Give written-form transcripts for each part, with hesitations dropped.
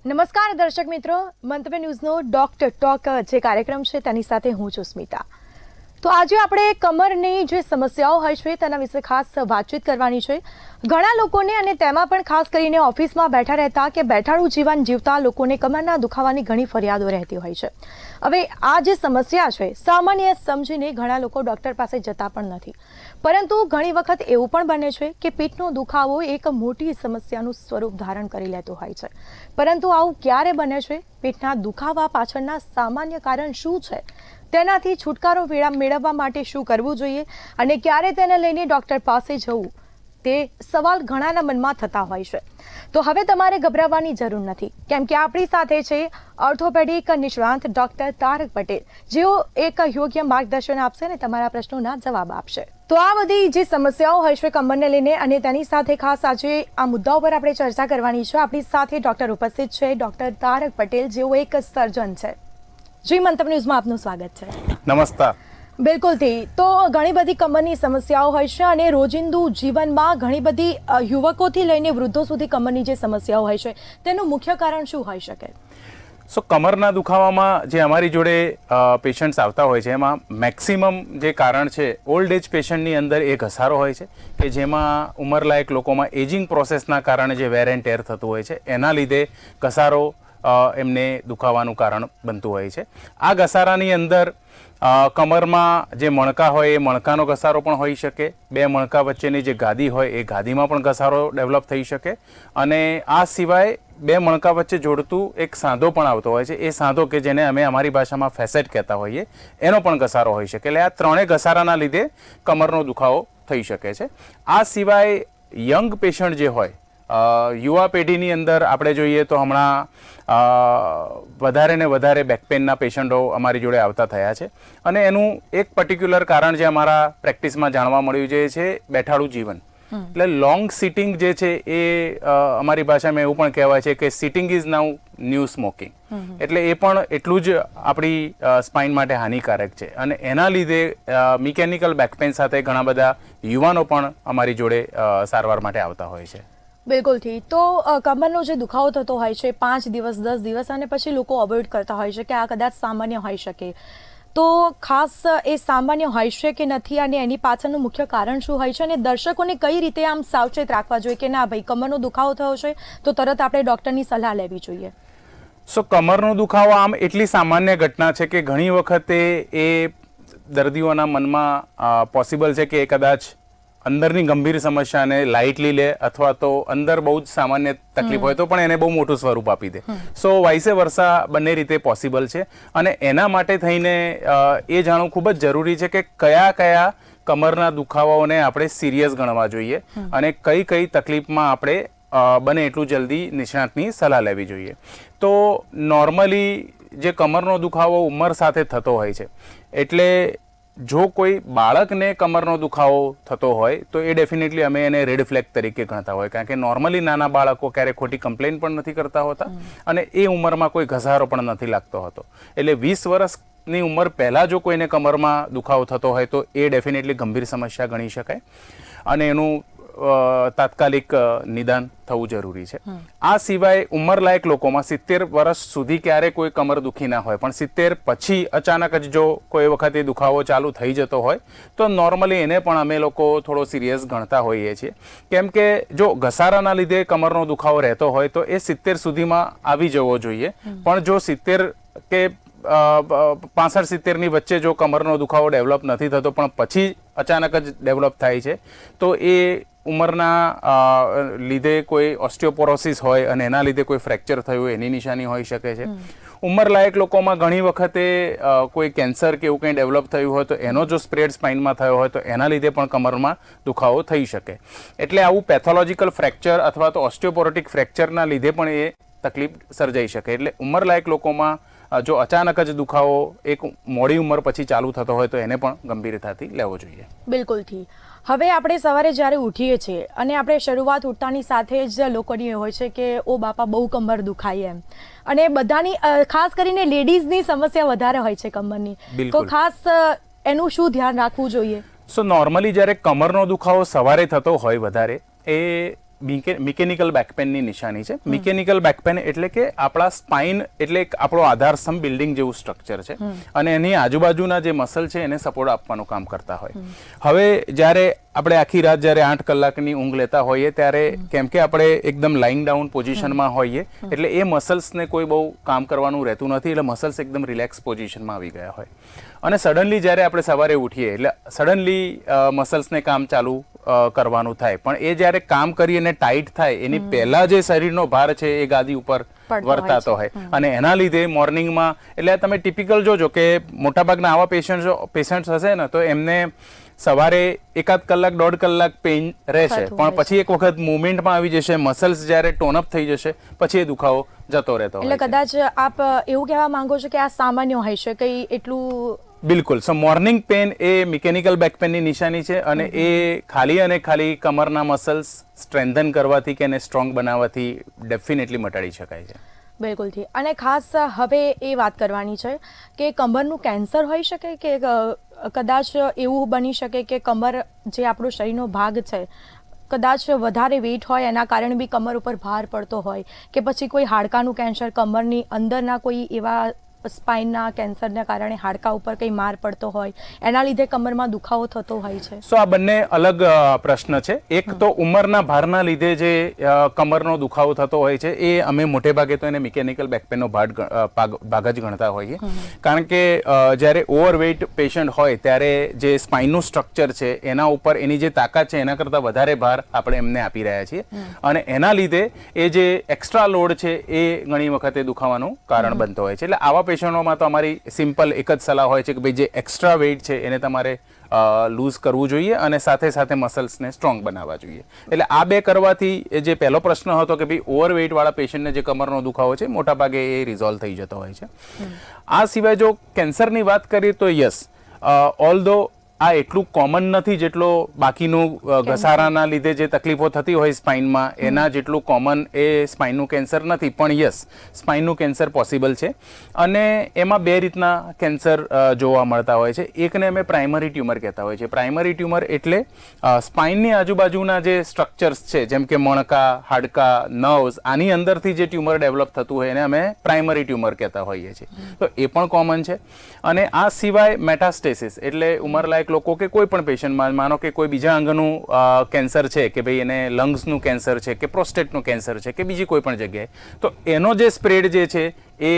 નમસ્કાર દર્શક મિત્રો, મંતવ્ય ન્યૂઝનો ડોક્ટર ટોક જે કાર્યક્રમ છે તેની સાથે હું છું સ્મિતા. તો આજે આપણે કમરની જે સમસ્યાઓ હોય છે તેના વિશે ખાસ વાતચીત કરવાની છે. ઘણા લોકોને અને તેમાં પણ ખાસ કરીને ઓફિસમાં બેઠા રહેતા કે બેઠાડું જીવન જીવતા લોકોને કમરના દુખાવાની ઘણી ફરિયાદો રહેતી હોય છે. હવે આ જે સમસ્યા છે સામાન્ય સમજીને ઘણા લોકો ડૉક્ટર પાસે જતા પણ નથી, પરંતુ ઘણી વખત એવું પણ બને છે કે પીઠનો દુખાવો એક મોટી સમસ્યાનું સ્વરૂપ ધારણ કરી લેતો હોય છે. પરંતુ આવું ક્યારે બને છે? પીઠના દુખાવા પાછળના સામાન્ય કારણ શું છે? તેનાથી છુટકારો મેળવવા માટે શું કરવું જોઈએ અને ક્યારે તેને લઈને ડૉક્ટર પાસે જવું, તે સવાલ ઘણાના મનમાં થતા હોય છે. તો હવે તમારે ગભરાવાની જરૂર નથી, કેમ કે આપણી સાથે છે ઓર્થોપેડિક નિષ્ણાંત ડૉક્ટર તારક પટેલ, જેઓ એક યોગ્ય માર્ગદર્શન આપશે અને તમારા પ્રશ્નોના જવાબ આપશે. તો આ બધી જે સમસ્યાઓ હોય છે કમરને લઈને અને તેની સાથે ખાસ આજે આ મુદ્દા ઉપર આપણે ચર્ચા કરવાની છે. આપણી સાથે ડૉક્ટર ઉપસ્થિત છે ડૉક્ટર તારક પટેલ, જેઓ એક સર્જન છે. જી, મંતવ્ય ન્યૂઝમાં આપનું સ્વાગત છે. નમસ્કાર. બિલકુલથી. તો ઘણી બધી કમરની સમસ્યાઓ હોય છે અને રોજિંદુ જીવનમાં ઘણી બધી યુવકોથી લઈને વૃદ્ધો સુધી કમરની જે સમસ્યાઓ હોય છે તેનું મુખ્ય કારણ શું હોઈ શકે? કમરના દુખાવામાં જે અમારી જોડે પેશન્ટ્સ આવતા હોય છે એમાં મેક્સિમમ જે કારણ છે ઓલ્ડ એજ પેશન્ટની અંદર એ ઘસારો હોય છે કે જેમાં ઉંમરલાયક લોકોમાં એજિંગ પ્રોસેસના કારણે જે વેર એન્ડ ટેર થતું હોય છે એના લીધે ઘસારો એમને દુખાવાનું કારણ બનતું હોય છે. આ ઘસારાની અંદર કમરમાં જે મણકા હોય એ મણકાનો ઘસારો પણ હોઈ શકે, બે મણકા વચ્ચેની જે ગાદી હોય એ ગાદીમાં પણ ઘસારો ડેવલપ થઈ શકે, અને આ સિવાય બે મણકા વચ્ચે જોડતું એક સાંધો પણ આવતો હોય છે. એ સાંધો કે જેને અમે અમારી ભાષામાં ફેસેટ કહેતા હોઈએ, એનો પણ ઘસારો હોઈ શકે. એટલે આ ત્રણેય ઘસારાના લીધે કમરનો દુખાવો થઈ શકે છે. આ સિવાય યંગ પેશન્ટ જે હોય, યુવા પેઢીની અંદર આપણે જોઈએ તો હમણાં વધારે ને વધારે બેકપેનના પેશન્ટો અમારી જોડે આવતા થયા છે, અને એનું એક પર્ટિક્યુલર કારણ જે અમારા પ્રેક્ટિસમાં જાણવા મળ્યું છે બેઠાડું જીવન. એટલે લોંગ સિટિંગ જે છે એ અમારી ભાષામાં એવું પણ કહેવાય છે કે sitting is now new smoking. એટલે એ પણ એટલું જ આપણી સ્પાઇન માટે હાનિકારક છે, અને એના લીધે મિકેનિકલ બેકપેન સાથે ઘણા બધા યુવાનો પણ અમારી જોડે સારવાર માટે આવતા હોય છે. બિલકુલથી. તો કમરનો જે દુખાવો થતો હોય છે 5 દિવસ 10 દિવસ અને પછી લોકો અવોઇડ કરતા હોય છે કે આ કદાચ સામાન્ય હોઈ શકે, તો ખાસ એ સામાન્ય હોય છે કે નથી અને એની પાછળનું મુખ્ય કારણ શું હોય છે, અને દર્શકોને કઈ રીતે આમ સાવચેત રાખવા જોઈએ કે ના ભાઈ કમરનો દુખાવો થયો છે તો તરત આપણે ડૉક્ટરની સલાહ લેવી જોઈએ? કમરનો દુખાવો આમ એટલી સામાન્ય ઘટના છે કે ઘણી વખતે એ દર્દીઓના મનમાં પોસિબલ છે કે એ કદાચ અંદરની ગંભીર સમસ્યાને લાઇટલી લે, અથવા તો અંદર બહુ જ સામાન્ય તકલીફ હોય તો પણ એને બહુ મોટું સ્વરૂપ આપી દે. વાઇસે વર્સા બંને રીતે પોસિબલ છે, અને એના માટે થઈને એ જાણવું ખૂબ જ જરૂરી છે કે કયા કયા કમરના દુખાવાઓને આપણે સિરિયસ ગણવા જોઈએ અને કઈ કઈ તકલીફમાં આપણે બને એટલું જલ્દી નિષ્ણાતની સલાહ લેવી જોઈએ. તો નોર્મલી જે કમરનો દુખાવો ઉંમર સાથે થતો હોય છે, એટલે જો કોઈ બાળકને કમરનો દુખાવો થતો હોય તો એ ડેફિનેટલી અમે એને રેડ ફ્લેગ તરીકે ગણતા હોય, કારણ કે નોર્મલી નાના બાળકો ક્યારેય ખોટી કમ્પ્લેન પણ નથી કરતા હોતા, અને એ ઉંમરમાં કોઈ ઘસારો પણ નથી લાગતો હોતો. એટલે 20 વર્ષની ઉંમર પહેલાં જો કોઈને કમરમાં દુખાવો થતો હોય તો એ ડેફિનેટલી ગંભીર સમસ્યા ગણી શકાય, અને એનું તાત્કાલિક નિદાન થવું જરૂરી છે. આ સિવાય ઉંમરલાયક લોકોમાં 70 વર્ષ સુધી ક્યારે કોઈ કમર દુખી ના હોય, પણ 70 પછી અચાનક જ જો કોઈ વખતે દુખાવો ચાલુ થઈ જતો હોય તો નોર્મલી એને પણ અમે લોકો થોડો સિરિયસ ગણતા હોઈએ છીએ, કેમ કે જો ઘસારાના લીધે કમરનો દુખાવો રહેતો હોય તો એ 70 સુધીમાં આવી જવો જોઈએ, પણ જો 70 કે 65-70 ની વચ્ચે જો કમરનો દુખાવો ડેવલપ નથી થતો પણ પછી અચાનક જ ડેવલપ થાય છે તો એ ઉંમરના લીધે કોઈ ઓસ્ટિયોપોરોસિસ હોય અને એના લીધે કોઈ ફ્રેક્ચર થયું એની નિશાની હોઈ શકે છે. ઉંમરલાયક લોકોમાં ઘણી વખતે કોઈ કેન્સર કે એવું કંઈ ડેવલપ થયું હોય તો એનો જો સ્પ્રેડ સ્પાઇનમાં થયો હોય તો એના લીધે પણ કમરમાં દુખાવો થઈ શકે. એટલે આવું પેથોલોજીકલ ફ્રેક્ચર અથવા તો ઓસ્ટિયોપોરોટિક ફ્રેક્ચરના લીધે પણ એ તકલીફ સર્જાઈ શકે. એટલે ઉંમરલાયક લોકોમાં જો અચાનક જ દુખાવો એક મોડી ઉંમર પછી ચાલુ થતો હોય તો એને પણ ગંભીરતાથી લેવો જોઈએ. બિલકુલથી. હવે આપણે સવારે જ્યારે ઉઠીએ છીએ અને આપણે શરૂઆત ઉઠતાની સાથે જ લોકોની એ હોય છે કે ઓ બાપા બહુ કમર દુખાય એમ, અને બધાની ખાસ કરીને લેડીઝની સમસ્યા વધારે હોય છે કમરની, તો ખાસ એનું શું ધ્યાન રાખવું જોઈએ? નોર્મલી જ્યારે કમરનો દુખાવો સવારે થતો હોય વધારે, એ મિકેનિકલ બેકપેનની નિશાની છે. મિકેનિકલ બેકપેન એટલે કે આપણા સ્પાઇન એટલે એક આપણો આધારસ્તંભ બિલ્ડિંગ જેવું સ્ટ્રક્ચર છે અને એની આજુબાજુના જે મસલ છે એને સપોર્ટ આપવાનું કામ કરતા હોય. હવે જ્યારે આપણે આખી રાત જ્યારે 8 કલાકની ઊંઘ લેતા હોઈએ ત્યારે કેમ કે આપણે એકદમ લાઇંગ ડાઉન પોઝિશનમાં હોઈએ એટલે એ મસલ્સને કોઈ બહુ કામ કરવાનું રહેતું નથી, એટલે મસલ્સ એકદમ રિલેક્સ પોઝિશનમાં આવી ગયા હોય અને સડનલી જ્યારે આપણે સવારે ઉઠીએ એટલે સડનલી મસલ્સને કામ ચાલુ કરવાનું થાય, પણ એ જ્યારે કામ કરી અને ટાઈટ થાય એની પહેલા જે શરીરનો ભાર છે એ ગાદી ઉપર વર્તાતો હોય અને એના લીધે મોર્નિંગમાં એટલે તમે ટિપિકલ જોજો કે મોટાભાગના આવા પેશન્ટ્સ હશે ને તો એમને સવારે 1 કલાક 1.5 કલાક પેઇન રહેશે, પણ પછી એક વખત મુવમેન્ટમાં આવી જશે, મસલ્સ જ્યારે ટોનઅપ થઈ જશે પછી એ દુખાવો જતો રહેતો હોય. એટલે કદાચ આપ એવું કહેવા માંગો છો કે આ સામાન્ય હોય છે, કઈ એટલું બિલકુલ. સો મોર્નિંગ પેન એ મિકેનિકલ બેક પેનની નિશાની છે અને એ ખાલી અને ખાલી કમરના મસલ્સ સ્ટ્રેન્થન કરવાથી કે એને સ્ટ્રોંગ બનાવવાથી ડેફિનેટલી મટાડી શકાય છે. બિલકુલથી. અને ખાસ હવે એ વાત કરવાની છે કે કમરનું કેન્સર હોઈ શકે કે કદાચ એવું બની શકે કે કમર જે આપણો શરીરનો ભાગ છે કદાચ વધારે વેઇટ હોય એના કારણે બી કમર ઉપર ભાર પડતો હોય કે પછી કોઈ હાડકાનું કેન્સર, કમરની અંદરના કોઈ એવા સ્પાઇનના કેન્સરના કારણે હાડકા ઉપર કંઈ માર પડતો હોય એના લીધે કમરમાં દુખાવો થતો હોય છે. સો આ બંને અલગ પ્રશ્ન છે. એક તો ઉંમરના ભારના લીધે જે કમરનો દુખાવો થતો હોય છે એ અમે મોટે ભાગે તો એને મિકેનિકલ બેકપેનનો ભાગ જ ગણતા હોઈએ, કારણ કે જ્યારે ઓવરવેઇટ પેશન્ટ હોય ત્યારે જે સ્પાઇનનું સ્ટ્રક્ચર છે એના ઉપર એની જે તાકાત છે એના કરતાં વધારે ભાર આપણે એમને આપી રહ્યા છીએ અને એના લીધે એ જે એક્સ્ટ્રા લોડ છે એ ઘણી વખતે દુખાવાનું કારણ બનતો હોય છે. એટલે આવા પેશન્ટોમાં તો અમારી સિમ્પલ એક જ સલાહ હોય છે કે ભાઈ જે એક્સ્ટ્રા વેઇટ છે એને તમારે લૂઝ કરવું જોઈએ અને સાથે સાથે મસલ્સને સ્ટ્રોંગ બનાવવા જોઈએ. એટલે આ બે કરવાથી જે પહેલો પ્રશ્ન હતો કે ભાઈ ઓવરવેઇટ વાળા પેશન્ટને જે કમરનો દુખાવો છે મોટા ભાગે એ રિઝોલ્વ થઈ જતો હોય છે. આ સિવાય જો કેન્સરની વાત કરીએ તો યસ, ઓલ્ધો આ એટલું કોમન નથી જેટલો બાકીનું ઘસારાના લીધે જે તકલીફો થતી હોય સ્પાઇનમાં એના જેટલું કોમન એ સ્પાઇનનું કેન્સર નથી, પણ યસ સ્પાઇનનું કેન્સર પોસિબલ છે અને એમાં બે રીતના કેન્સર જોવા મળતા હોય છે. એકને અમે પ્રાઇમરી ટ્યુમર કહેતા હોય છે. પ્રાઇમરી ટ્યુમર એટલે સ્પાઇનની આજુબાજુના જે સ્ટ્રક્ચર્સ છે જેમ કે મણકા, હાડકા, નર્વ્સ, આની અંદરથી જે ટ્યુમર ડેવલપ થતું હોય એને અમે પ્રાઇમરી ટ્યુમર કહેતા હોઈએ છીએ, તો એ પણ કોમન છે. અને આ સિવાય મેટાસ્ટેસિસ એટલે ઉંમરલાયક લોકો કે કોઈ પણ પેશન્ટમાં માનો કે કોઈ બીજા અંગનું કેન્સર છે કે ભાઈ એને લંગ્સનું કેન્સર છે કે પ્રોસ્ટેટનું કેન્સર છે કે બીજી કોઈ પણ જગ્યાએ, તો એનો જે સ્પ્રેડ જે છે એ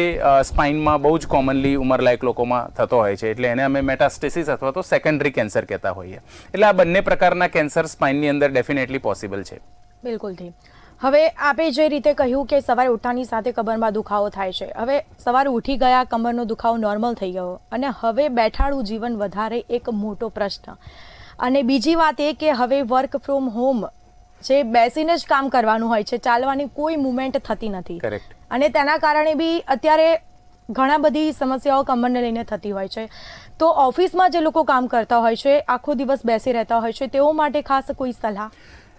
સ્પાઇનમાં બહુ જ કોમનલી ઉંમરલાયક લોકોમાં થતો હોય છે, એટલે એને અમે મેટાસ્ટેસિસ અથવા તો સેકન્ડરી કેન્સર કહેતા હોઈએ. એટલે આ બંને પ્રકારના કેન્સર સ્પાઇનની અંદર ડેફિનેટલી પોસિબલ છે. બિલકુલથી. હવે આપે જે રીતે કહ્યું કે સવારે ઉઠતાની સાથે કમરમાં દુખાવો થાય છે, હવે સવારે ઉઠી ગયા, કમરનો દુખાવો નોર્મલ થઈ ગયો અને હવે બેઠાડું જીવન વધારે એક મોટો પ્રશ્ન. અને બીજી વાત એ કે હવે વર્ક ફ્રોમ હોમ જે બેસીને જ કામ કરવાનું હોય છે, ચાલવાની કોઈ મુવમેન્ટ થતી નથી. કરેક્ટ. અને તેના કારણે બી અત્યારે ઘણા બધી સમસ્યાઓ કમરને લઈને થતી હોય છે. તો ઓફિસમાં જે લોકો કામ કરતા હોય છે, આખો દિવસ બેસી રહેતા હોય છે, તેઓ માટે ખાસ કોઈ સલાહ?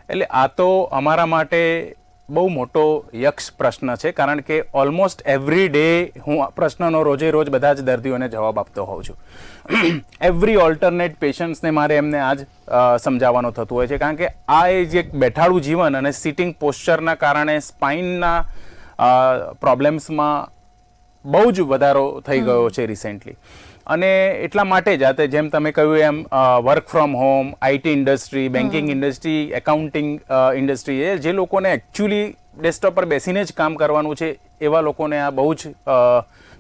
એટલે આ તો અમારા માટે બહુ મોટો યક્ષ પ્રશ્ન છે, કારણ કે ઓલમોસ્ટ એવરી ડે હું આ પ્રશ્નનો રોજે રોજ બધા જ દર્દીઓને જવાબ આપતો હોઉં છું. એવરી ઓલ્ટરનેટ પેશન્ટ્સને મારે એમને આ જ સમજાવવાનું થતું હોય છે, કારણ કે આ એ જે બેઠાડું જીવન અને સિટિંગ પોસ્ચરના કારણે સ્પાઇનના પ્રોબ્લેમ્સમાં બહુ જ વધારો થઈ ગયો છે રિસેન્ટલી. અને એટલા માટે જ આ જેમ તમે કહ્યું એમ work from home, IT industry, banking industry, accounting industry, એ જે લોકોને એકચ્યુઅલી ડેસ્કટોપ પર બેસીને જ કામ કરવાનું છે એવા લોકોને આ બહુ જ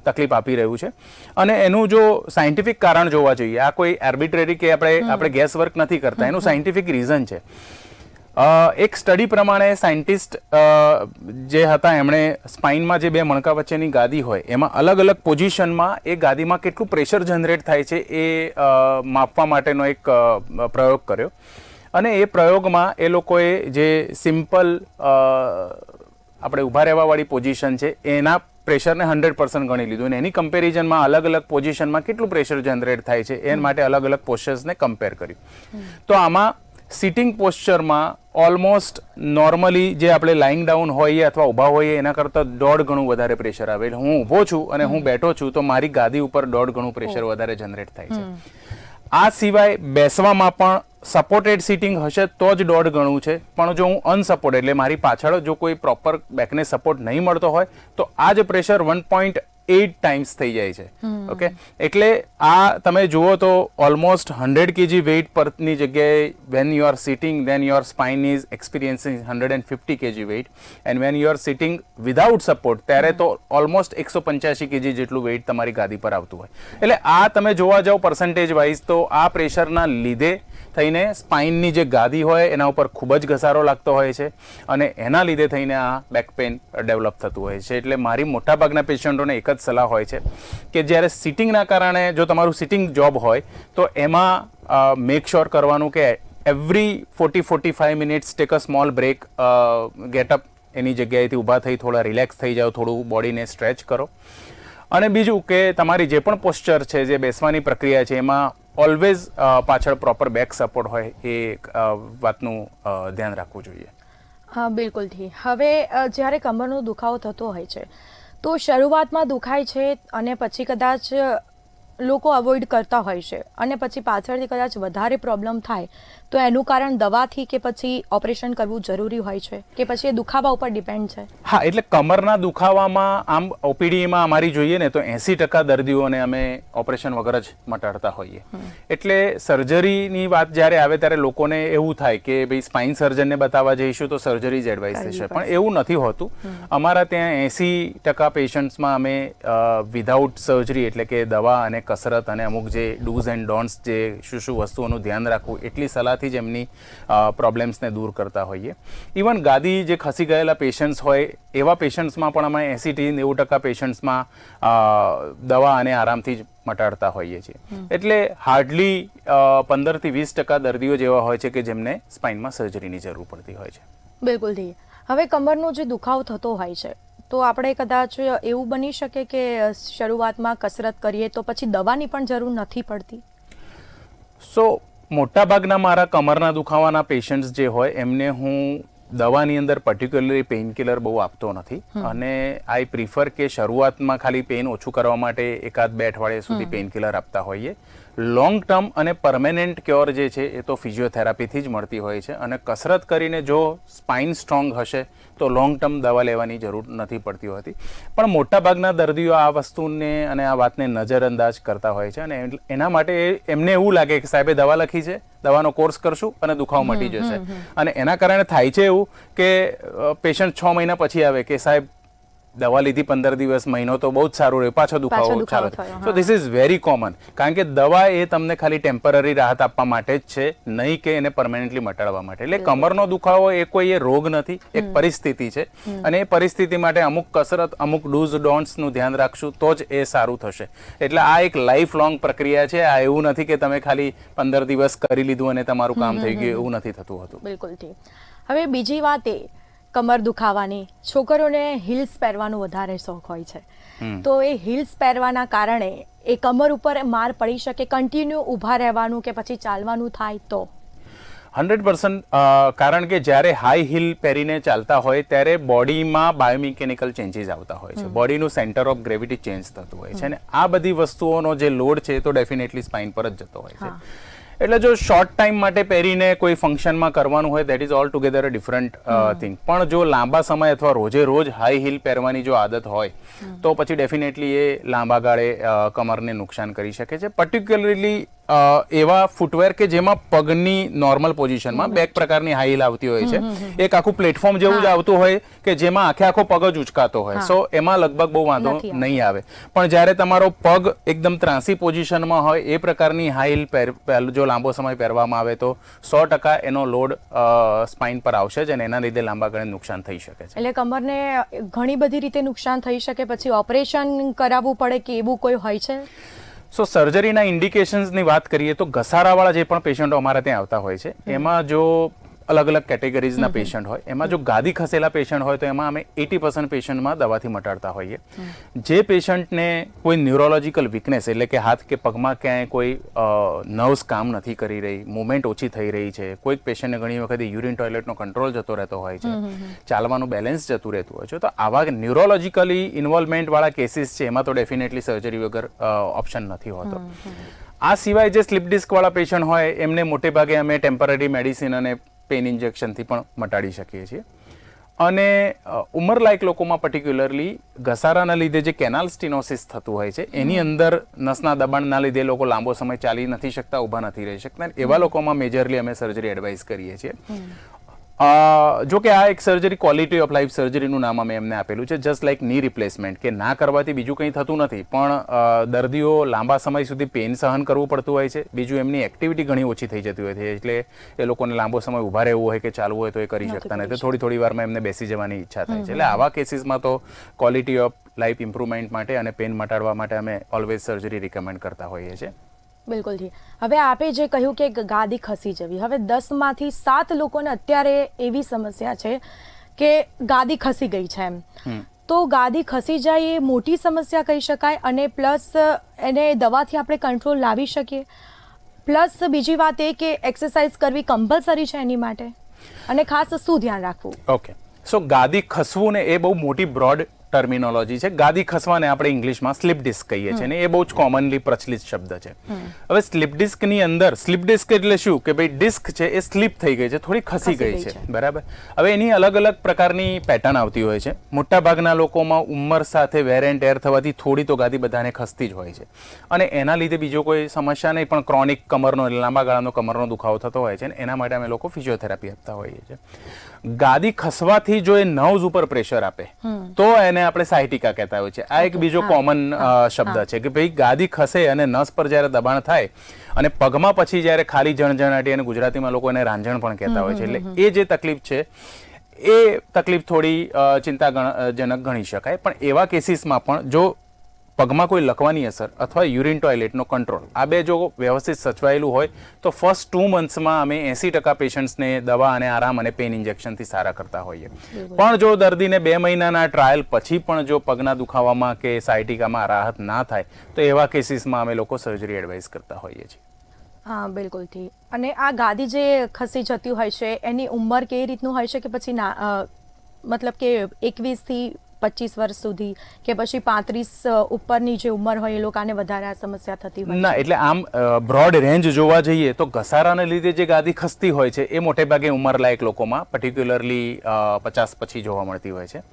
તકલીફ આપી રહ્યું છે. અને એનું જો સાયન્ટિફિક કારણ જોવા જોઈએ, આ કોઈ આર્બિટ્રેરી કે આપણે ગેસ વર્ક નથી કરતા, એનું સાયન્ટિફિક રીઝન છે. એક સ્ટડી પ્રમાણે સાયન્ટિસ્ટ જે હતા એમણે સ્પાઇનમાં જે બે મણકા વચ્ચેની ગાદી હોય એમાં અલગ અલગ પોઝિશનમાં એ ગાદીમાં કેટલું પ્રેશર જનરેટ થાય છે એ માપવા માટેનો એક પ્રયોગ કર્યો. અને એ પ્રયોગમાં એ લોકોએ જે સિમ્પલ આપણે ઊભા રહેવાવાળી પોઝિશન છે એના પ્રેશરને 100% ગણી લીધું અને એની કમ્પેરિઝનમાં અલગ અલગ પોઝિશનમાં કેટલું પ્રેશર જનરેટ થાય છે એ માટે અલગ અલગ પોસ્ચર્સને કમ્પેર કર્યું. તો આમાં સિટિંગ પોસ્ચરમાં ઓલમોસ્ટ નોર્મલી જે આપણે લાઇંગ ડાઉન હોઈએ અથવા ઊભા હોઈએ એના કરતાં 1.5 ગણું વધારે પ્રેશર આવે. એટલે હું ઊભો છું અને હું બેઠો છું તો મારી ગાદી ઉપર 1.5 ગણું પ્રેશર વધારે જનરેટ થાય છે. આ સિવાય બેસવામાં પણ સપોર્ટેડ સિટિંગ હશે તો જ 1.5 ગણું છે, પણ જો હું અનસપોર્ટેડ એટલે મારી પાછળ જો કોઈ પ્રોપર બેકને સપોર્ટ નહીં મળતો હોય તો આ જ પ્રેશર 1.8 ટાઈમ્સ થઈ જાય છે. ઓકે, એટલે આ તમે જુઓ તો ઓલમોસ્ટ 100 kg વેઇટ પરની જગ્યાએ when you are sitting then your spine is experiencing 150 kg weight and when you are sitting without support ત્યારે તો ઓલમોસ્ટ 185 kg જેટલું વેઇટ તમારી ગાદી પર આવતું હોય. એટલે આ તમે જોવા જાઓ પર્સન્ટેજ વાઇઝ તો આ પ્રેશરના લીધે થઈને સ્પાઇનની જે ગાદી હોય એના ઉપર ખૂબ જ ઘસારો લાગતો હોય છે અને એના લીધે થઈને આ બેક પેઇન ડેવલપ થતું હોય છે. એટલે મારી મોટાભાગના પેશન્ટોને એક જ સલાહ હોય છે કે જ્યારે સિટિંગના કારણે જો તમારું સિટિંગ જોબ હોય તો એમાં મેક શ્યોર કરવાનું કે every 40-45 minutes take a small break, get up, એની જગ્યાએથી ઊભા થઈ થોડા રિલેક્સ થઈ જાઓ, થોડું બોડીને સ્ટ્રેચ કરો. અને બીજું કે તમારી જે પણ પોસ્ચર છે, જે બેસવાની પ્રક્રિયા છે, એમાં ઓલવેઝ પાછળ પ્રોપર બેક સપોર્ટ હોય એ વાતનું ધ્યાન રાખવું જોઈએ. હા, બિલકુલથી. હવે જ્યારે કમરનો દુખાવો થતો હોય છે તો શરૂઆતમાં દુખાય છે અને પછી કદાચ લોકો અવોઇડ કરતા હોય છે અને પછી પાછળથી કદાચ વધારે પ્રોબ્લેમ થાય તો એનું કારણ દવાથી કે પછી ઓપરેશન કરવું જરૂરી હોય છે કે પછી એ દુખાવા ઉપર ડિપેન્ડ છે? હા, એટલે કમરના દુખાવામાં આમ ઓપીડીમાં અમારી જોઈએ ને તો 80% દર્દીઓને અમે ઓપરેશન વગર જ મટાડતા હોઈએ. એટલે સર્જરીની વાત જ્યારે આવે ત્યારે લોકોને એવું થાય કે ભાઈ સ્પાઇન સર્જનને બતાવવા જઈશું તો સર્જરી જ એડવાઇસ થશે, પણ એવું નથી હોતું. અમારા ત્યાં 80% પેશન્ટ્સમાં અમે વિધાઉટ સર્જરી એટલે કે દવા અને કસરત અને અમુક જે ડૂઝ એન્ડ ડોન્ટ્સ, જે શું શું વસ્તુઓનું ધ્યાન રાખવું એટલી સલાહથી જ એમની પ્રોબ્લેમ્સને દૂર કરતા હોઈએ. ઇવન ગાદી જે ખસી ગયેલા પેશન્ટ્સ હોય એવા પેશન્ટ્સમાં પણ અમે 80-90% પેશન્ટ્સમાં દવા અને આરામથી જ મટાડતા હોઈએ છીએ. એટલે હાર્ડલી 15-20% દર્દીઓ જેવા હોય છે કે જેમને સ્પાઇનમાં સર્જરીની જરૂર પડતી હોય છે. બિલકુલ. હવે કમરનો જે દુખાવો થતો હોય છે તો આપણે કદાચ એવું બની શકે કે શરૂઆતમાં કસરત કરીએ તો પછી દવાની પણ જરૂર નથી પડતી? સો મોટાભાગના મારા કમરના દુખાવાના પેશન્ટ્સ જે હોય એમને હું દવાની અંદર પર્ટિક્યુલરલી પેઇન કિલર બહુ આપતો નથી અને આઈ પ્રિફર કે શરૂઆતમાં ખાલી પેઇન ઓછું કરવા માટે 1-2 અઠવાડિયા સુધી પેઇન કિલર આપતા હોઈએ. લોંગ ટર્મ અને પરમેનન્ટ ક્યોર જે છે એ તો ફિઝિયોથેરાપીથી જ મળતી હોય છે અને કસરત કરીને જો સ્પાઇન સ્ટ્રોંગ હશે તો લોંગ ટર્મ દવા લેવાની જરૂર નથી પડતી હોતી. પણ મોટાભાગના દર્દીઓ આ વસ્તુને અને આ વાતને નજરઅંદાજ કરતા હોય છે અને એના માટે એમને એવું લાગે કે સાહેબે દવા લખી છે, દવાનો કોર્સ કરશું અને દુખાવો મટી જશે. અને એના કારણે થાય છે એવું કે પેશન્ટ 6 મહિના પછી આવે કે સાહેબ દવા લીધી 15 દિવસ, મહિનો તો બહુ જ સારું રહ્યું, પાછો દુખાવો ચાલુ થયો. So this is very common, કારણ કે દવા એ તમને ખાલી ટેમ્પરરી રાહત આપવા માટે જ છે, નહીં કે એને પરમેનન્ટલી મટાડવા માટે. એટલે કમરનો દુખાવો એ કોઈ એ રોગ નથી, એક પરિસ્થિતિ છે અને એ પરિસ્થિતિ માટે અમુક કસરત, અમુક ડૂઝ ડોન્ટ્સનું ધ્યાન રાખશું તો જ એ સારું થશે. એટલે આ એક લાઈફ લોંગ પ્રક્રિયા છે. આ એવું નથી કે તમે ખાલી 15 દિવસ કરી લીધું અને તમારું કામ થઈ ગયું, એવું નથી થતું હતું. બિલકુલ. હવે બીજી વાત એ કમર દુખાવાની, છોકરીઓને હિલ્સ પહેરવાનો વધારે શોખ હોય છે તો એ હિલ્સ પહેરવાના કારણે એ કમર ઉપર માર પડી શકે, કન્ટિન્યુ ઊભા રહેવાનું કે પછી ચાલવાનું થાય તો? 100%. કારણ કે જ્યારે હાઈ હીલ પહેરીને ચાલતા હોય ત્યારે બોડીમાં બાયોમિકેનિકલ ચેન્જીસ આવતા હોય છે, બોડીનું સેન્ટર ઓફ ગ્રેવિટી ચેન્જ થતું હોય છે અને આ બધી વસ્તુઓનો જે લોડ છે તો ડેફિનેટલી સ્પાઇન પર જ જતો હોય છે. એટલે જો શોર્ટ ટાઈમ માટે પહેરીને કોઈ ફંક્શનમાં કરવાનું હોય that is all together a different thing. પણ જો લાંબા સમય અથવા રોજે રોજ હાઈ હીલ પહેરવાની જો આદત હોય તો પછી ડેફિનેટલી એ લાંબા ગાળે કમરને નુકસાન કરી શકે છે. પર્ટિક્યુલરલી એવા ફૂટવેર કે જેમાં પગની નોર્મલ પોઝિશનમાં 2 પ્રકારની હાઈ હીલ આવતી હોય છે. એક આખું પ્લેટફોર્મ જેવું જ આવતું હોય કે જેમાં આખો પગ જ ઉચકાતો હોય, સો એમાં લગભગ બહુ વાંધો નહીં આવે. પણ જ્યારે તમારો પગ એકદમ ત્રાંસી પોઝિશનમાં હોય એ પ્રકારની હાઈ હીલ જો લાંબો સમય પહેરવામાં આવે તો 100% એનો લોડ સ્પાઇન પર આવશે જ અને એના લીધે લાંબા ગાળે નુકસાન થઈ શકે છે. એટલે કમરને ઘણી બધી રીતે નુકસાન થઈ શકે, પછી ઓપરેશન કરાવવું પડે કે એવું કોઈ હોય છે? સો સર્જરીના ઇન્ડિકેશન્સની વાત કરીએ તો ઘસારાવાળા જે પણ પેશન્ટો અમારા ત્યાં આવતા હોય છે એમાં જો અલગ અલગ કેટેગરીઝના પેશન્ટ હોય, એમાં જો ગાદી ખસેલા પેશન્ટ હોય તો એમાં અમે 80% પેશન્ટમાં દવાથી મટાડતા હોઈએ. જે પેશન્ટને કોઈ ન્યુરોલોજીકલ વીકનેસ એટલે કે હાથ કે પગમાં ક્યાંય કોઈ નર્વ્સ કામ નથી કરી રહી, મુવમેન્ટ ઓછી થઈ રહી છે, કોઈક પેશન્ટને ઘણી વખત યુરિન ટોયલેટનો કંટ્રોલ જતો રહેતો હોય છે, ચાલવાનું બેલેન્સ જતું રહેતું હોય છે, તો આવા ન્યુરોલોજીકલી ઇન્વોલ્વમેન્ટવાળા કેસીસ છે એમાં તો ડેફિનેટલી સર્જરી વગર ઓપ્શન નથી હોતો. આ સિવાય જે સ્લીપ ડિસ્કવાળા પેશન્ટ હોય એમને મોટે ભાગે અમે ટેમ્પરરી મેડિસિન અને પેઇન ઇન્જેક્શનથી પણ મટાડી શકીએ છીએ. અને ઉંમરલાયક લોકોમાં પર્ટિક્યુલરલી ઘસારાના લીધે જે કેનાલ સ્ટીનોસિસ થતું હોય છે એની અંદર નસના દબાણના લીધે લોકો લાંબો સમય ચાલી નથી શકતા, ઊભા નથી રહી શકતા. એવા લોકોમાં મેજરલી અમે સર્જરી એડવાઇસ કરીએ છીએ. જો કે આ એક સર્જરી ક્વોલિટી ઓફ લાઈફ સર્જરીનું નામ અમે એમને આપેલું છે, જસ્ટ લાઈક ની રિપ્લેસમેન્ટ, કે ના કરવાથી બીજું કંઈ થતું નથી, પણ દર્દીઓ લાંબા સમય સુધી પેઇન સહન કરવું પડતું હોય છે. બીજું એમની એક્ટિવિટી ઘણી ઓછી થઈ જતી હોય છે, એટલે એ લોકોને લાંબો સમય ઊભા રહેવું હોય કે ચાલવું હોય તો એ કરી શકતા નથી. થોડી વારમાં એમને બેસી જવાની ઈચ્છા થાય છે. એટલે આવા કેસીસમાં તો ક્વોલિટી ઓફ લાઈફ ઇમ્પ્રુવમેન્ટ માટે અને પેઇન મટાડવા માટે અમે ઓલવેઝ સર્જરી રિકમેન્ડ કરતા હોઈએ છીએ. બિલકુલ જી. હવે આપે જે કહ્યું કે ગાદી ખસી જવી, હવે 10માંથી 7 લોકોને અત્યારે એવી સમસ્યા છે કે ગાદી ખસી ગઈ છે એમ. તો ગાદી ખસી જાય એ મોટી સમસ્યા કહી શકાય, અને પ્લસ એને દવાથી આપણે કંટ્રોલ લાવી શકીએ. પ્લસ બીજી વાત એ કે એક્સરસાઇઝ કરવી કમ્પલસરી છે એની માટે, અને ખાસ શું ધ્યાન રાખવું? ઓકે, સો ગાદી ખસવું ને એ બહુ મોટી બ્રોડ ટર્મિનોલોજી છે. ગાદી ખસવાને આપણે ઇંગ્લિશમાં સ્લીપ ડિસ્ક કહીએ છીએ, અને એ બહુ જ કોમનલી પ્રચલિત શબ્દ છે. હવે સ્લીપ ડિસ્કની અંદર, સ્લીપ ડિસ્ક એટલે શું કે ભાઈ ડિસ્ક છે એ સ્લીપ થઈ ગઈ છે, થોડી ખસી ગઈ છે, બરાબર. હવે એની અલગ અલગ પ્રકારની પેટર્ન આવતી હોય છે. મોટા ભાગના લોકોમાં ઉંમર સાથે વેર એન્ડ ટેર થવાથી થોડી તો ગાદી બધાને ખસતી જ હોય છે, અને એના લીધે બીજો કોઈ સમસ્યા નહીં, પણ ક્રોનિક કમરનો, લાંબા ગાળાનો કમરનો દુખાવો થતો હોય છે, અને એના માટે અમે લોકો ફિઝિયોથેરાપી આપતા હોઈએ છીએ. ગાદી ખસવાથી જો એ નર્વ્સ ઉપર પ્રેશર આપે તો એને આપણે સાયટિકા કહેતા હોય છે. આ એક બીજો કોમન શબ્દ છે કે ભાઈ ગાદી ખસે અને નસ પર જ્યારે દબાણ થાય અને પગમાં પછી જ્યારે ખાલી જણજણાટી, અને ગુજરાતીમાં લોકો એને રાંઝણ પણ કહેતા હોય છે, એટલે એ જે તકલીફ છે એ તકલીફ થોડી ચિંતાજનક ગણી શકાય. પણ એવા કેસીસમાં પણ જો પગમાં કોઈ લકવાની અસર અથવા યુરિન ટોયલેટનો કંટ્રોલ, આ બે જો વ્યવસ્થિત સચવાયેલું હોય તો ફર્સ્ટ 2 મંથ્સમાં અમે 80% પેશન્ટ્સને દવા અને આરામ અને પેઇન ઇન્જેક્શનથી સારા કરતા હોઈએ. પણ જો દર્દીને 2 મહિનાના ટ્રાયલ પછી પણ જો પગના દુખાવામાં કે સાયટિકામાં રાહત ના થાય તો એવા કેસીસમાં અમે લોકો સર્જરી એડવાઇસ કરતા હોઈએ છીએ. હા, બિલકુલથી. અને આ ગાદી જે ખસી જતી હોય છે એની ઉંમર કેવી રીતનું હોય છે, કે પછી મતલબ કે 21થી 25 વર્ષ સુધી, કે પછી 35 ઉપરની જે ઉંમર હોય એ લોકોને વધારે આ સમસ્યા થતી હોય? ના, એટલે આમ બ્રોડ રેન્જ જોવા જઈએ તો ઘસારાને લીધે જે ગાદી ખસતી હોય છે એ મોટે ભાગે ઉંમરલાયક લોકોમાં પર્ટિક્યુલરલી 50 પછી જોવા મળતી હોય છે.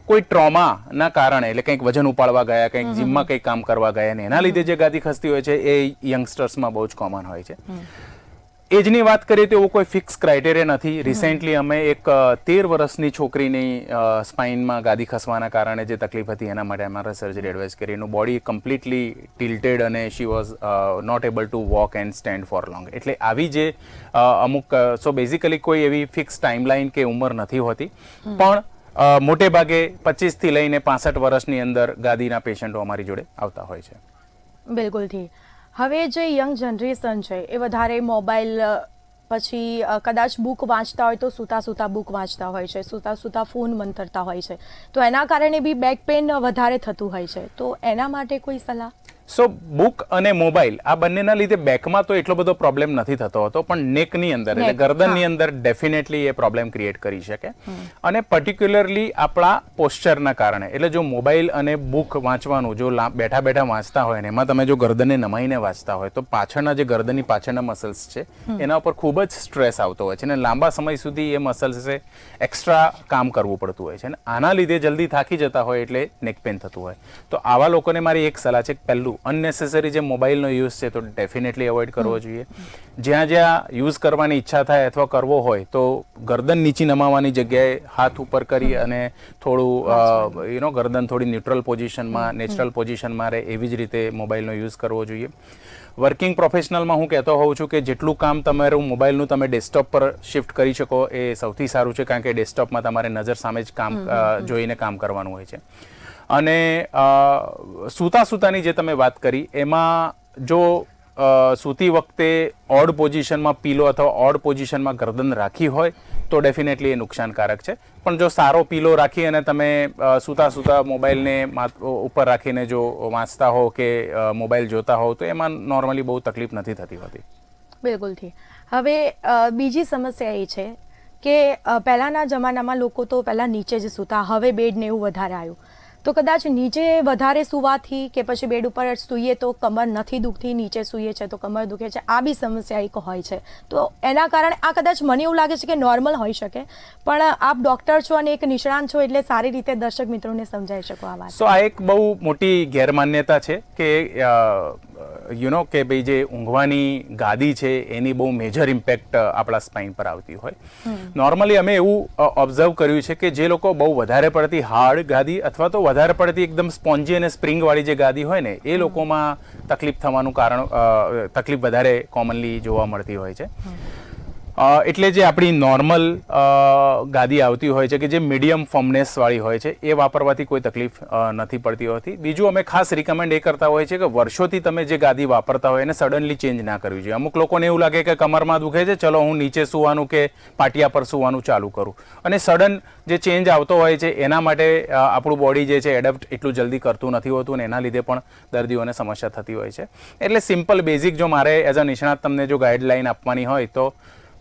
કોઈ ટ્રોમાના કારણે, એટલે કંઈક વજન ઉપાડવા ગયા, કંઈક જીમમાં કંઈક કામ કરવા ગયા ને એના લીધે જે ગાદી ખસતી હોય છે એ યંગસ્ટર્સમાં બહુ જ કોમન હોય છે. એજની વાત કરીએ તો એવો કોઈ ફિક્સ ક્રાઇટેરિયા નથી. રિસેન્ટલી અમે એક 13 વર્ષની છોકરીની સ્પાઇનમાં ગાદી ખસવાના કારણે જે તકલીફ હતી એના માટે અમારે સર્જરી એડવાઇસ કરી. એનું બોડી કમ્પ્લીટલી ટિલ્ટેડ અને she was not able to walk and stand for long. એટલે આવી જે અમુક, સો બેઝિકલી કોઈ એવી ફિક્સ ટાઈમલાઈન કે ઉંમર નથી હોતી, પણ મોટે ભાગે 25 થી લઈને 65 વર્ષની અંદર ગાદીના પેશન્ટો અમારી જોડે આવતા હોય છે. બિલકુલથી. હવે જે યંગ જનરેશન છે એ વધારે મોબાઈલ, પછી કદાચ બુક વાંચતા હોય તો સૂતા બુક વાંચતા હોય છે, સૂતા ફોન મંતરતા હોય છે, તો એના કારણે બી બેક પેઇન વધારે થતું હોય છે. તો એના માટે કોઈ સલાહ? સો બુક અને મોબાઈલ આ બંનેના લીધે બેકમાં તો એટલો બધો પ્રોબ્લેમ નથી થતો હતો, પણ નેકની અંદર, એટલે ગરદનની અંદર ડેફિનેટલી એ પ્રોબ્લેમ ક્રિએટ કરી શકે. અને પર્ટિક્યુલરલી આપણા પોસ્ચરના કારણે, એટલે જો મોબાઈલ અને બુક વાંચવાનું જો બેઠા બેઠા વાંચતા હોય ને એમાં તમે જો ગરદનને નમાઈને વાંચતા હોય તો પાછળના જે ગરદનની પાછળના મસલ્સ છે એના ઉપર ખૂબ જ સ્ટ્રેસ આવતો હોય છે, અને લાંબા સમય સુધી એ મસલ્સે એક્સ્ટ્રા કામ કરવું પડતું હોય છે, અને આના લીધે જલ્દી થાકી જતા હોય એટલે નેક પેન થતું હોય. તો આવા લોકોને મારી એક સલાહ છે કે પહેલું, અનનેસેસરી જે મોબાઈલનો યુઝ છે તો ડેફિનેટલી અવોઇડ કરવો જોઈએ. જ્યાં યુઝ કરવાની ઈચ્છા થાય અથવા કરવો હોય તો ગરદન નીચી નમાવાની જગ્યાએ હાથ ઉપર કરી અને થોડું ગરદન થોડી ન્યુટ્રલ પોઝિશનમાં, નેચરલ પોઝિશનમાં રહે એવી જ રીતે મોબાઈલનો યુઝ કરવો જોઈએ. વર્કિંગ પ્રોફેશનલમાં હું કહેતો હોઉં છું કે જેટલું કામ તમારું મોબાઈલનું તમે ડેસ્કટોપ પર શિફ્ટ કરી શકો એ સૌથી સારું છે, કારણ કે ડેસ્કટોપમાં તમારે નજર સામે જ કામ જોઈને કામ કરવાનું હોય છે. અને સૂતાની જે તમે વાત કરી એમાં જો સૂતી વખતે ઓડ પોઝિશનમાં પીલો અથવા ઓડ પોઝિશનમાં ગરદન રાખી હોય તો ડેફિનેટલી એ નુકસાનકારક છે. પણ જો સારો પીલો રાખી અને તમે સૂતા મોબાઈલને ઉપર રાખીને જો વાંચતા હો કે મોબાઈલ જોતા હો તો એમાં નોર્મલી બહુ તકલીફ નથી થતી હોતી. બિલકુલથી. હવે બીજી સમસ્યા એ છે કે પહેલાંના જમાનામાં લોકો તો પહેલાં નીચે જ સૂતા, હવે બેડ ને એવું વધારે આવ્યું, તો કદાચ નીચે વધારે સૂવાથી કે પછી બેડ ઉપર સૂઈએ તો કમર નથી દુખતી, નીચે સૂઈએ છે તો કમર દુખે છે, આ બી સમસ્યા એક હોય છે. તો એના કારણે આ કદાચ મને એવું લાગે છે કે નોર્મલ હોઈ શકે, પણ આપ ડૉક્ટર છો અને એક નિષ્ણાંત છો એટલે સારી રીતે દર્શક મિત્રોને સમજાવી શકો આ વાત. સો આ એક બહુ મોટી ગેરમાન્યતા છે કે કે ભાઈ જે ઊંઘવાની ગાદી છે એની બહુ મેજર ઇમ્પેક્ટ આપણા સ્પાઇન પર આવતી હોય. નોર્મલી અમે એવું ઓબ્ઝર્વ કર્યું છે કે જે લોકો બહુ વધારે પડતી હાર્ડ ગાદી અથવા તો વધારે પડતી એકદમ સ્પોન્જી અને સ્પ્રિંગવાળી જે ગાદી હોય ને એ લોકોમાં તકલીફ થવાનું કારણ તકલીફ વધારે કોમનલી જોવા મળતી હોય છે. એટલે જે આપણી નોર્મલ ગાદી આવતી હોય છે કે જે મીડિયમ ફર્મનેસવાળી હોય છે એ વાપરવાથી કોઈ તકલીફ નથી પડતી હોતી. બીજું અમે ખાસ રિકમેન્ડ એ કરતા હોય છે કે વર્ષોથી તમે જે ગાદી વાપરતા હોય એને સડનલી ચેન્જ ના કરવી જોઈએ. અમુક લોકોને એવું લાગે કે કમરમાં દુખે છે, ચલો હું નીચે સૂવાનું કે પાટિયા પર સૂવાનું ચાલુ કરું, અને સડન જે ચેન્જ આવતો હોય છે એના માટે આપણું બોડી જે છે એડપ્ટ એટલું જલ્દી કરતું નથી હોતું અને એના લીધે પણ દર્દીઓને સમસ્યા થતી હોય છે. એટલે સિમ્પલ બેઝિક જો મારે એઝ અ નિષ્ણાત તમને જો ગાઈડલાઈન આપવાની હોય તો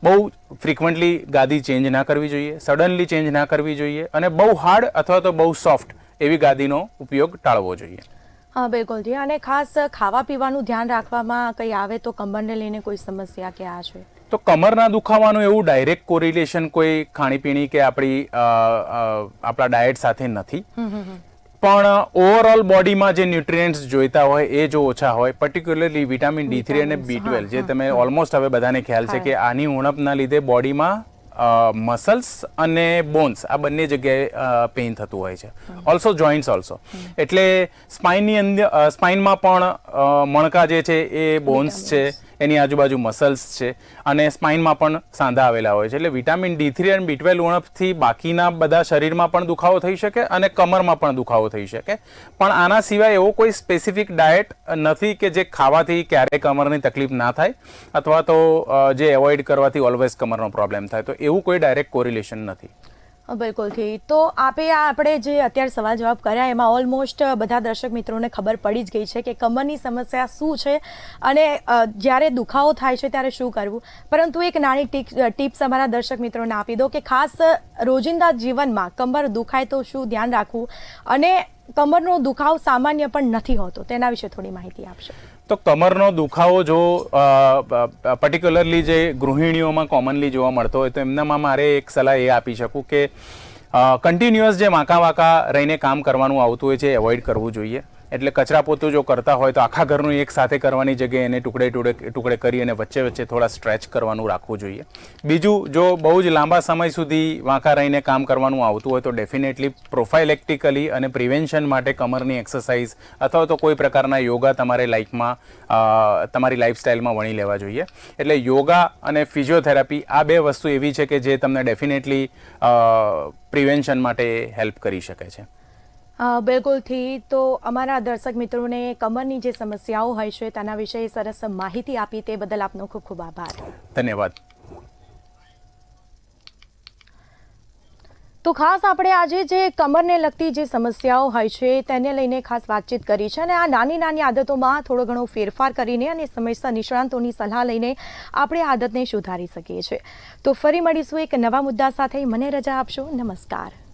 બહુ ફ્રિકવન્ટલી ગાદી ચેન્જ ના કરવી જોઈએ, સડનલી ચેન્જ ના કરવી જોઈએ, અને બહુ હાર્ડ અથવા તો બહુ સોફ્ટ એવી ગાદીનો ઉપયોગ ટાળવો જોઈએ. હા બિલકુલ જી. અને ખાસ ખાવા પીવાનું ધ્યાન રાખવામાં કંઈ આવે તો કમરને લઈને કોઈ સમસ્યા કે આ છે? તો કમરના દુખાવાનું એવું ડાયરેક્ટ કોરિલેશન કોઈ ખાણીપીણી કે આપણા ડાયટ સાથે નથી, પણ ઓવરઓલ બોડીમાં જે ન્યુટ્રિયન્ટ્સ જોઈતા હોય એ જો ઓછા હોય, પર્ટિક્યુલરલી વિટામિન D3 અને B12 જે તમે ઓલમોસ્ટ હવે બધાને ખ્યાલ છે કે આની ઉણપના લીધે બોડીમાં મસલ્સ અને બોન્સ આ બંને જગ્યાએ પેઇન થતું હોય છે, ઓલ્સો જોઈન્ટ્સ ઓલ્સો. એટલે સ્પાઇનની અંદર સ્પાઇનમાં પણ મણકા જે છે એ બોન્સ છે, એની આજુબાજુ મસલ્સ છે, અને સ્પાઇનમાં પણ સાંધા આવેલા હોય છે. એટલે વિટામિન D3 અને B12 ઉણપથી બાકીના બધા શરીરમાં પણ દુખાવો થઈ શકે અને કમરમાં પણ દુખાવો થઈ શકે. પણ આના સિવાય એવો કોઈ સ્પેસિફિક ડાયટ નથી કે જે ખાવાથી ક્યારેય કમરની તકલીફ ના થાય અથવા તો જે એવોઇડ કરવાથી ઓલવેઝ કમરનો પ્રોબ્લેમ થાય. તો એવું કોઈ ડાયરેક્ટ કોરિલેશન નથી. બિલકુલથી. તો આપણે જે અત્યારે સવાલ જવાબ કર્યા એમાં ઓલમોસ્ટ બધા દર્શક મિત્રોને ખબર પડી જ ગઈ છે કે કમરની સમસ્યા શું છે અને જ્યારે દુખાવો થાય છે ત્યારે શું કરવું. પરંતુ એક નાની ટિપ્સ અમારા દર્શક મિત્રોને આપી દો કે ખાસ રોજિંદા જીવનમાં કમર દુખાય તો શું ધ્યાન રાખવું, અને કમરનો દુખાવો સામાન્ય પણ નથી હોતો, તેના વિશે થોડી માહિતી આપશો. તો કમરનો દુખાવો જો પર્ટિક્યુલરલી જે ગૃહિણીઓમાં કોમનલી જોવા મળતો હોય તો એમનામાં મારે એક સલાહ એ આપી શકું કે કન્ટિન્યુઅસ જે વાંકા રહીને કામ કરવાનું આવતું હોય છે એવોઇડ કરવું જોઈએ. એટલે કચરા પોતું જો કરતા હોય તો આખા ઘરનું એક સાથે કરવાની જગ્યાએ એને ટુકડે કરી અને વચ્ચે વચ્ચે થોડા સ્ટ્રેચ કરવાનું રાખવું જોઈએ. બીજું, જો બહુ જ લાંબા સમય સુધી વાંકા રહીને કામ કરવાનું આવતું હોય તો ડેફિનેટલી પ્રોફાઇલેક્ટિકલી અને પ્રિવેન્શન માટે કમરની એક્સરસાઇઝ અથવા તો કોઈ પ્રકારના યોગા તમારે લાઈફમાં તમારી લાઈફસ્ટાઈલમાં વણી લેવા જોઈએ. એટલે યોગા અને ફિઝિયોથેરાપી આ બે વસ્તુ એવી છે કે જે તમને ડેફિનેટલી પ્રિવેન્શન માટે હેલ્પ કરી શકે છે. બિલકુલથી. તો અમારા દર્શક મિત્રોને કમરની જે સમસ્યાઓ હોય છે તેના વિશે સરસ માહિતી આપી તે બદલ આપનો ખૂબ ખૂબ આભાર. ધન્યવાદ. તો ખાસ આપણે આજે જે કમરને લગતી જે સમસ્યાઓ હોય છે તેને લઈને ખાસ વાતચીત કરી છે, અને આ નાની નાની આદતોમાં થોડો ઘણો ફેરફાર કરીને અને સમયસર નિષ્ણાંતોની સલાહ લઈને આપણે આદતને સુધારી શકીએ છીએ. તો ફરી મળીશું એક નવા મુદ્દા સાથે. મને રજા આપશો. નમસ્કાર.